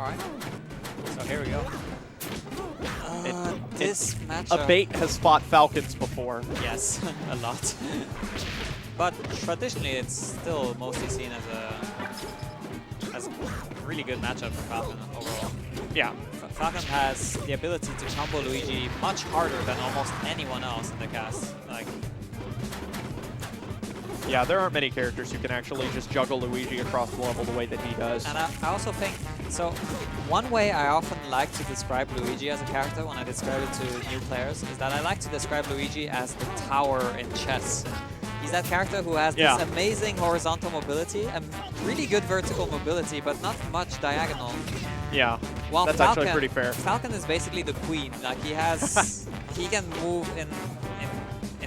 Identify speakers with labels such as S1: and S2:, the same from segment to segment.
S1: Alright. So here we go. This matchup...
S2: Abate has fought Falcons before.
S1: Yes, a lot. But traditionally, it's still mostly seen as a really good matchup for Falcon overall.
S2: Yeah.
S1: Falcon has the ability to combo Luigi much harder than almost anyone else in the cast. Like,
S2: yeah, there aren't many characters who can actually just juggle Luigi across the level the way that he does.
S1: and I also think, so one way I often like to describe Luigi as a character when I describe it to new players is that I like to describe Luigi as the tower in chess. He's that character who has this amazing horizontal mobility and really good vertical mobility, but not much diagonal.
S2: Yeah,
S1: While
S2: that's
S1: Falcon,
S2: actually pretty fair.
S1: Falcon is basically the queen. Like he has, he can move in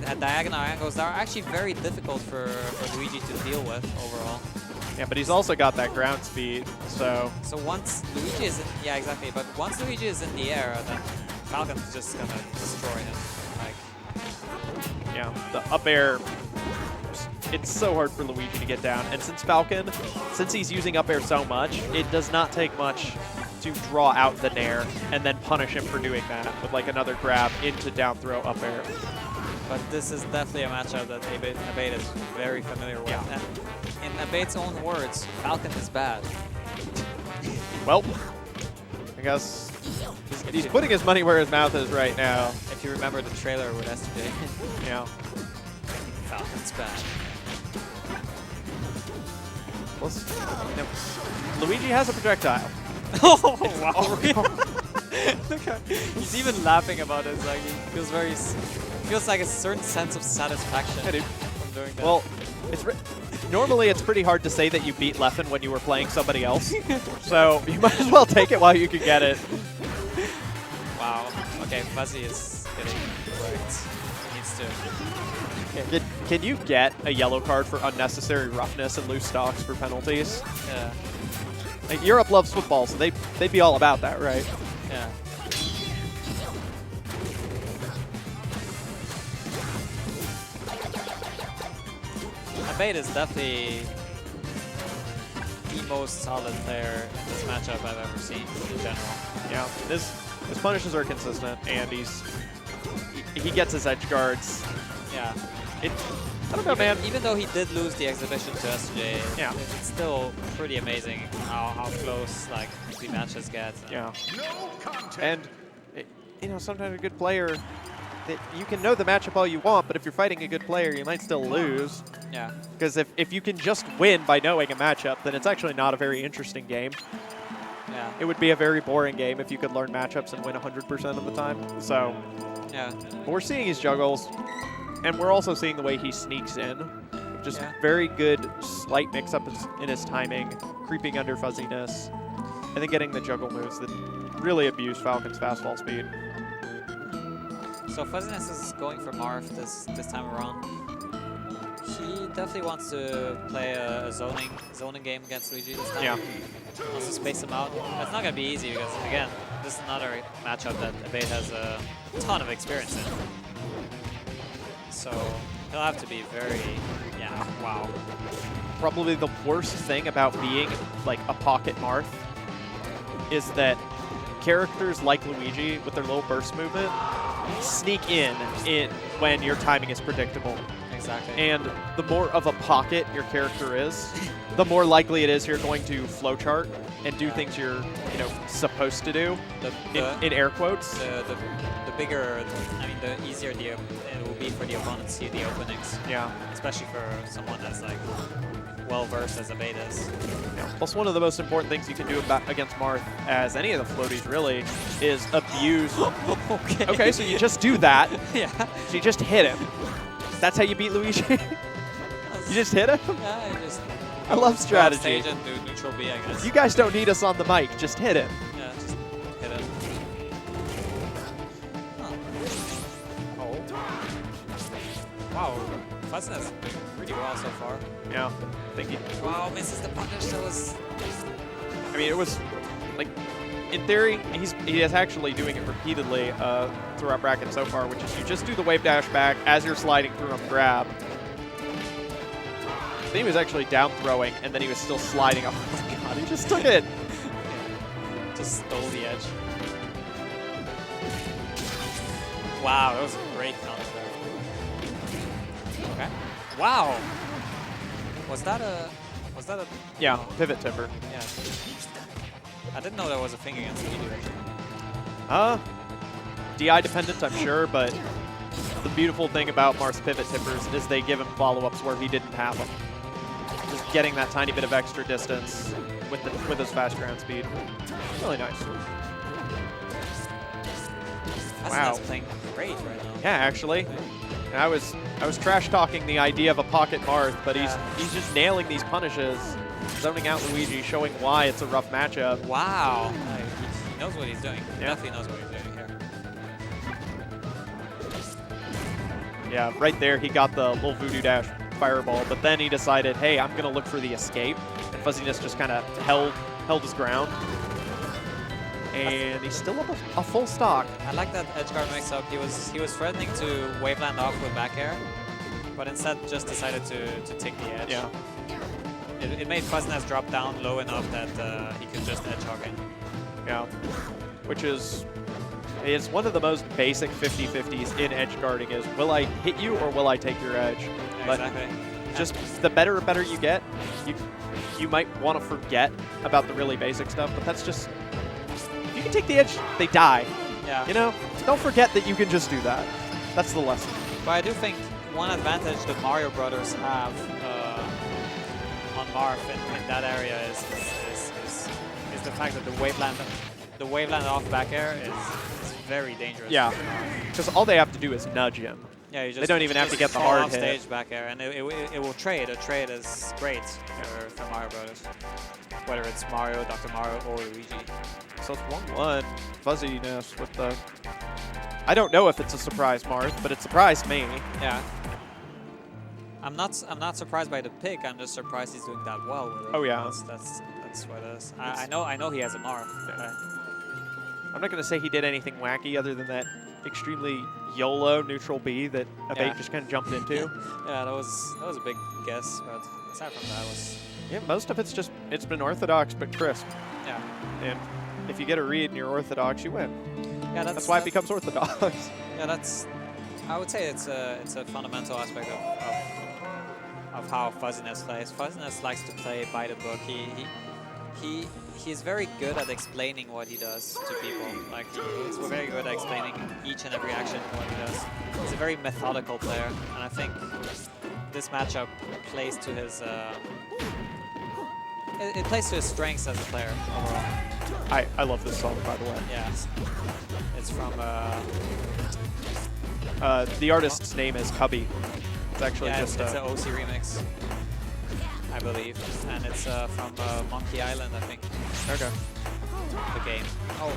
S1: at diagonal angles that are actually very difficult for Luigi to deal with overall.
S2: Yeah, but he's also got that ground speed, so...
S1: So once Luigi is in, yeah, exactly. But once Luigi is in the air, then Falcon's just gonna destroy him. Like,
S2: yeah, the up air, it's so hard for Luigi to get down. And since Falcon, since he's using up air so much, it does not take much to draw out the nair and then punish him for doing that with like another grab into down throw up air.
S1: but this is definitely a matchup that Abate is very familiar with.
S2: Yeah.
S1: And in Abate's own words, Falcon is bad.
S2: Well, I guess he's putting his money where his mouth is right now.
S1: If you remember the trailer with SJ.
S2: Yeah.
S1: Falcon's bad.
S2: Well, Luigi has a projectile.
S1: Oh, wow. Look at, he's even laughing about it. It's like he feels like a certain sense of satisfaction from doing that.
S2: Well, normally it's pretty hard to say that you beat Leffen when you were playing somebody else. So you might as well take it while you can get it.
S1: Wow. Okay, Fuzzy is getting right. He needs to.
S2: Can you get a yellow card for unnecessary roughness and loose stocks for penalties?
S1: Yeah.
S2: Like, Europe loves football, so they'd be all about that, right?
S1: Yeah. Abate is definitely the most solid player in this matchup I've ever seen in general.
S2: Yeah, his punishes are consistent, and he gets his edge guards.
S1: Yeah.
S2: I don't know, man.
S1: Even though he did lose the exhibition to SJ,
S2: yeah,
S1: it's still pretty amazing how close like the matches get.
S2: Yeah. And you know, sometimes a good player, you can know the matchup all you want, but if you're fighting a good player, you might still lose.
S1: Yeah.
S2: Because if you can just win by knowing a matchup, then it's actually not a very interesting game.
S1: Yeah.
S2: It would be a very boring game if you could learn matchups and win 100% of the time. So,
S1: yeah.
S2: But we're seeing his juggles, and we're also seeing the way he sneaks in. Just very good slight mix-up in his timing, creeping under fuzziness, and then getting the juggle moves that really abuse Falcon's fastball speed.
S1: So Fuzzyness is going for Marth this time around. He definitely wants to play a zoning game against Luigi this time.
S2: Yeah.
S1: Wants to space him out. That's not going to be easy because, again, this is another matchup that Abate has a ton of experience in. So he'll have to be very, wow.
S2: Probably the worst thing about being like a pocket Marth is that characters like Luigi with their little burst movement sneak in when your timing is predictable.
S1: Exactly.
S2: And the more of a pocket your character is, the more likely it is you're going to flowchart and do things you're, supposed to do. In air quotes.
S1: The bigger, the easier it will be for the opponent to see the openings.
S2: Yeah.
S1: Especially for someone that's like well versed as Abate is.
S2: Yeah. Plus, one of the most important things you can do against Marth, as any of the floaties really, is abuse. Okay, so you just do that.
S1: Yeah.
S2: So you just hit him. That's how you beat Luigi? You just hit him?
S1: Yeah,
S2: I love strategy.
S1: Stage and do neutral B, I guess.
S2: You guys don't need us on the mic. Just hit him.
S1: Yeah, just hit him. Oh. Wow, Fuzzyness is doing pretty well so far.
S2: Yeah, thank you.
S1: Wow, misses the punish. That was...
S2: I mean, it was, like, in theory, he is actually doing it repeatedly throughout bracket so far, which is you just do the wave dash back as you're sliding through him, grab. I think he was actually down throwing, and then he was still sliding up. Oh my god, he just took it.
S1: Just stole the edge. Wow, that was a great counter there. Okay. Wow. Was that a?
S2: Yeah,
S1: no.
S2: pivot tipper.
S1: Yeah. I didn't know that was a thing against Luigi.
S2: DI dependent, I'm sure, but the beautiful thing about Marth's pivot tippers is they give him follow-ups where he didn't have them. Just getting that tiny bit of extra distance with his fast ground speed. Really nice. Wow.
S1: That's playing great right now.
S2: Yeah, actually. And I was trash talking the idea of a pocket Marth, but he's just nailing these punishes, zoning out Luigi, showing why it's a rough matchup.
S1: Wow. He knows what he's doing. He
S2: Yeah.
S1: definitely knows what he's doing here.
S2: Yeah, right there he got the little voodoo dash fireball, but then he decided, hey, I'm gonna look for the escape, and Fuzzyness just kind of held his ground. And he's still up a full stock.
S1: I like that edge guard mix-up. He was threatening to waveland off with back air, but instead just decided to take the edge.
S2: Yeah.
S1: It made Fuzzyness drop down low enough that he could just edge hog in.
S2: Yeah. Which is one of the most basic 50-50s in edge guarding is, will I hit you or will I take your edge? But
S1: Exactly.
S2: just the better you get, you might want to forget about the really basic stuff, but that's just, if you can take the edge, they die.
S1: Yeah.
S2: You know, don't forget that you can just do that. That's the lesson.
S1: But I do think one advantage the Mario Brothers have on Marth in that area is the fact that the waveland off back air is very dangerous.
S2: Yeah, because all they have to do is nudge him.
S1: Yeah, you just,
S2: they don't even have to get the
S1: fall
S2: hard
S1: off
S2: hit.
S1: stage back air, and it will trade. A trade is great for Mario Brothers, whether it's Mario, Dr. Mario, or Luigi.
S2: So it's 1-1. Fuzzyness with the. I don't know if it's a surprise, Marth, but it surprised me.
S1: Yeah. I'm not surprised by the pick. I'm just surprised he's doing that well with it.
S2: Oh yeah.
S1: That's what it is. I know he has a Marth.
S2: Yeah. I'm not going to say he did anything wacky other than that extremely YOLO neutral B that Abate just kind of jumped into.
S1: Yeah, that was a big guess, but aside from that,
S2: Yeah, most of it's been orthodox but crisp.
S1: Yeah.
S2: And if you get a read and you're orthodox, you win.
S1: Yeah,
S2: that's why it becomes orthodox.
S1: Yeah, I would say it's a fundamental aspect of how Fuzzyness plays. Fuzzyness likes to play by the book. He's very good at explaining what he does to people. Like he's very good at explaining each and every action what he does. He's a very methodical player, and I think this matchup plays to his it plays to his strengths as a player overall.
S2: I love this song, by the way.
S1: Yeah, it's from
S2: the artist's name is Cubby. It's actually just
S1: it's an OC remix, I believe, and it's from Monkey Island, I think.
S2: okay.
S1: The game. Oh.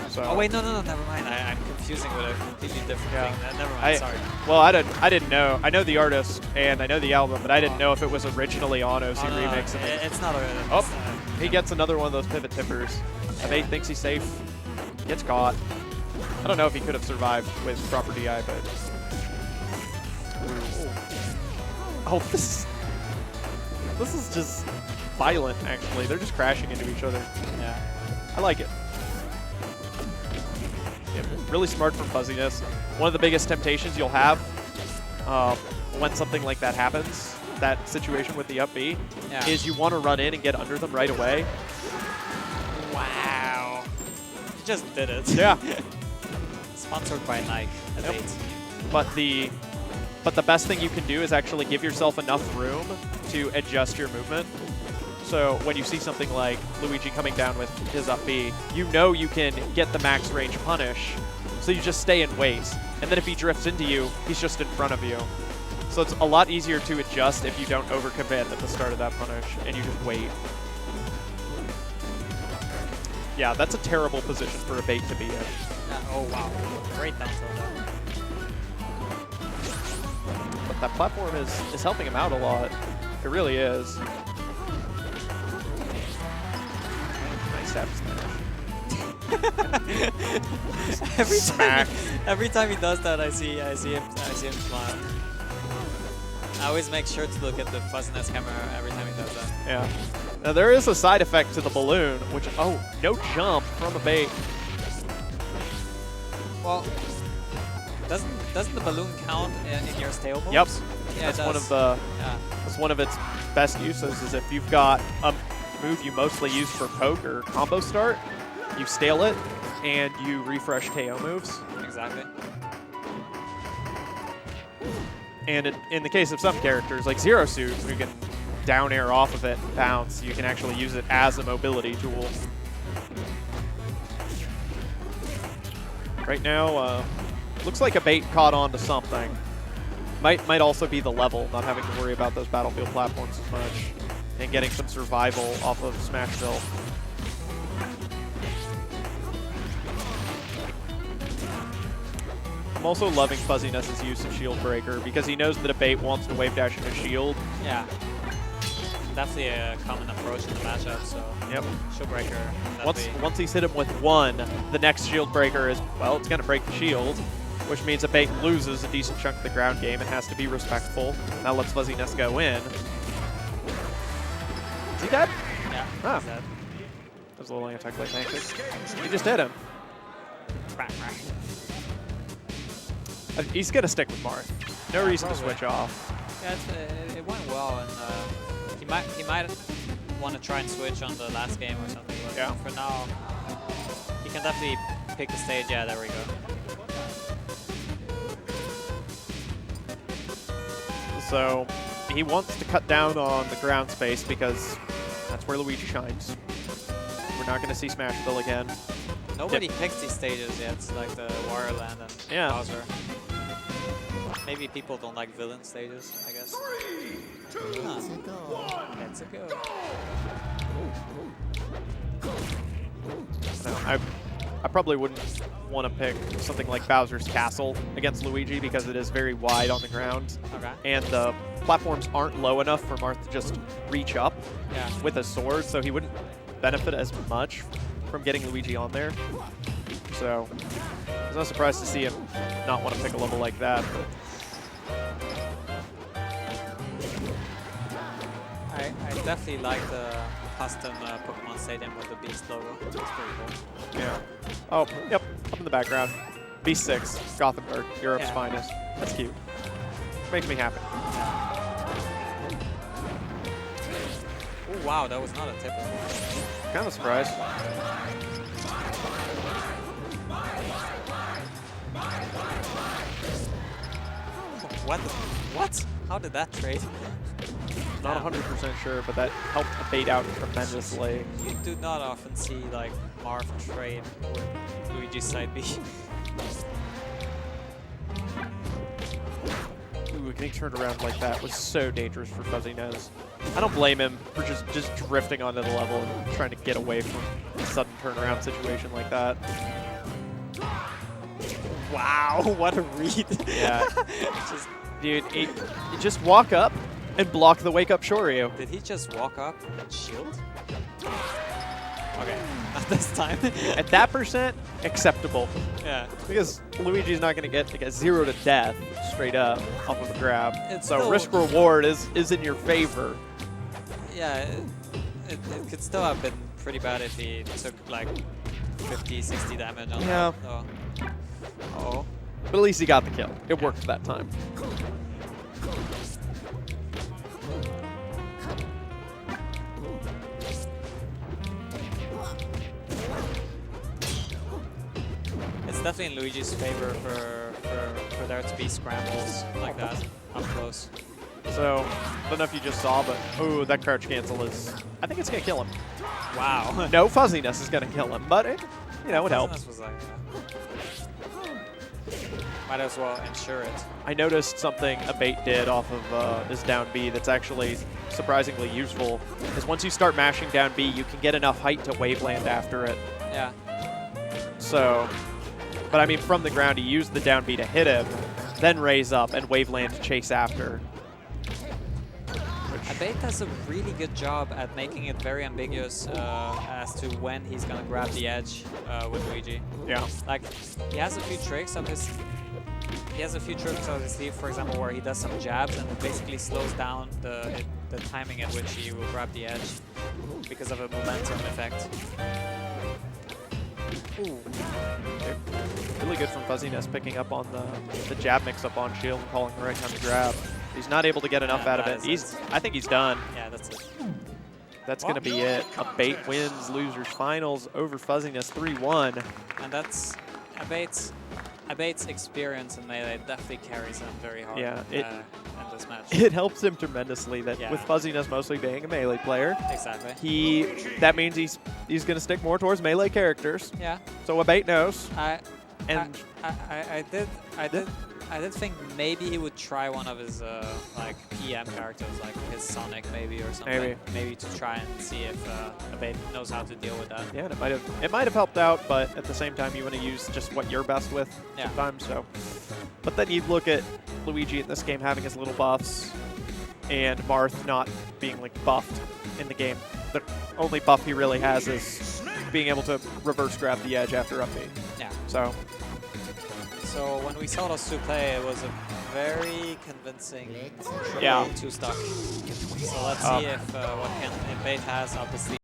S2: So
S1: Oh wait, no, never mind. I'm confusing with a completely different thing. Never mind. Sorry.
S2: Well, I didn't know. I know the artist and I know the album, but I didn't know if it was originally on OC remix.
S1: It's not a.
S2: Oh, he gets another one of those pivot tippers. Abate thinks he's safe. Gets caught. I don't know if he could have survived with proper DI, but. Oh, this is just violent, actually. They're just crashing into each other.
S1: Yeah.
S2: I like it. Yeah, really smart from Fuzzyness. One of the biggest temptations you'll have when something like that happens, that situation with the up B, is you want to run in and get under them right away.
S1: Wow. You just did it.
S2: Yeah.
S1: Sponsored by Nike.
S2: Yep. But the best thing you can do is actually give yourself enough room to adjust your movement. So when you see something like Luigi coming down with his up B, you know you can get the max range punish, so you just stay and wait. And then if he drifts into you, he's just in front of you. So it's a lot easier to adjust if you don't overcommit at the start of that punish, and you just wait. Yeah, that's a terrible position for Abate to be in.
S1: Oh wow, great down tilt.
S2: But that platform is helping him out a lot. It really is. Nice F smash.
S1: Every time he does that, I see him smile. I always make sure to look at the Fuzzyness camera every time he does that.
S2: Yeah. Now there is a side effect to the balloon, which, oh, no jump from Abate.
S1: Well, doesn't the balloon count in your stale moves?
S2: Yep.
S1: Yeah,
S2: That's one of the.
S1: Yeah.
S2: That's one of its best uses. Is if you've got a move you mostly use for poke or combo start, you stale it and you refresh KO moves.
S1: Exactly.
S2: And in the case of some characters, like Zero Suit, who can down air off of it and bounce, you can actually use it as a mobility tool. Right now, looks like Abate caught on to something. Might also be the level, not having to worry about those battlefield platforms as much, and getting some survival off of Smashville. I'm also loving Fuzzyness' use of Shield Breaker because he knows that Abate wants to wave dash into Shield.
S1: Yeah. Definitely a common approach in the matchup, so
S2: Yep.
S1: Shield Breaker.
S2: Once he's hit him with one, the next Shield Breaker is, well, it's going to break the shield, which means Abate loses a decent chunk of the ground game and has to be respectful. Now lets Fuzzyness go in. Is he dead?
S1: Yeah,
S2: Ah.
S1: he's dead.
S2: That was a little anti-click pancake. He just hit him. He's going to stick with Marth. No reason
S1: probably.
S2: to switch off.
S1: Yeah, it went well, and he might want to try and switch on the last game or something. But
S2: Yeah.
S1: for now, he can definitely pick the stage. Yeah, there we go.
S2: So he wants to cut down on the ground space because that's where Luigi shines. We're not going to see Smashville again.
S1: Nobody picks these stages yet, like the Wario Land and
S2: Yeah.
S1: Bowser. Maybe people don't like villain stages, I guess.
S3: 3, 2,
S1: Huh.
S3: 1.
S1: Let's go.
S2: No, I probably wouldn't want to pick something like Bowser's Castle against Luigi because it is very wide on the ground.
S1: Okay.
S2: And the platforms aren't low enough for Marth to just reach up
S1: Yeah.
S2: with a sword, so he wouldn't benefit as much from getting Luigi on there. So I was not surprised to see him not want to pick a level like that. But
S1: I definitely like the custom Pokemon Stadium with the Beast logo. It's pretty cool.
S2: yeah. Oh, yep, up in the background. B6, Gothenburg, Europe's
S1: Yeah.
S2: finest. That's cute. Makes me happy.
S1: Oh wow, that was not a typical.
S2: Kind of surprised.
S1: What? What? How did that trade?
S2: Not 100% sure, but that helped Abate out tremendously.
S1: You do not often see like Marth trade with Luigi's side B.
S2: Ooh, getting turned around like that was so dangerous for Fuzzyness. I don't blame him for just drifting onto the level and trying to get away from a sudden turnaround situation like that.
S1: Wow, what a read!
S2: Yeah.
S1: Just,
S2: Dude, he just walk up and block the wake up Shoryu.
S1: did he just walk up and shield? Okay, not this time.
S2: At that percent, acceptable.
S1: Yeah.
S2: Because Luigi's not going to get like a 0 to death straight up off of a grab.
S1: It's
S2: So
S1: still-
S2: risk reward is in your favor.
S1: Yeah, it could still have been pretty bad if he took like 50, 60 damage on
S2: Yeah.
S1: that. Oh. Uh-oh.
S2: But at least he got the kill. It worked that time.
S1: It's definitely in Luigi's favor for there to be scrambles like that up close.
S2: So, I don't know if you just saw, but ooh, that crouch cancel is, I think it's going to kill him.
S1: Wow.
S2: No Fuzzyness is going to kill him, but it, you know, it helps.
S1: Was like, might as well ensure it.
S2: I noticed something Abate did off of his down B that's actually surprisingly useful, is once you start mashing down B, you can get enough height to waveland after it.
S1: Yeah.
S2: So, but I mean, from the ground, he used the down B to hit him, then raise up and waveland to chase after.
S1: Abate does a really good job at making it very ambiguous as to when he's gonna grab the edge with Luigi.
S2: Yeah.
S1: Like, he has a few tricks up his he has a few tricks on his sleeve, for example, where he does some jabs and it basically slows down the timing at which he will grab the edge because of a momentum effect. Ooh.
S2: Really good from Fuzzyness picking up on the jab mix-up on shield and calling the right time to grab. He's not able to get enough out of it. I think he's done.
S1: Yeah, that's it.
S2: That's going to be it. Abate wins losers finals over Fuzzyness 3-1.
S1: And that's Abate's experience in Melee definitely carries him very hard in this match.
S2: It helps him tremendously that with Fuzzyness mostly being a Melee player.
S1: Exactly.
S2: That means he's going to stick more towards Melee characters.
S1: Yeah.
S2: So Abate knows.
S1: I did think maybe he would try one of his like PM characters, like his Sonic maybe or something. Maybe to try and see if Abate knows how to deal with that.
S2: Yeah, and it might have helped out, but at the same time you want to use just what you're best with sometimes. So, but then you look at Luigi in this game having his little buffs, and Marth not being like buffed in the game. The only buff he really has is being able to reverse grab the edge after up B.
S1: Yeah.
S2: So
S1: when we saw those two play, it was a very convincing two stock. So let's see if what Abate has up his sleeve.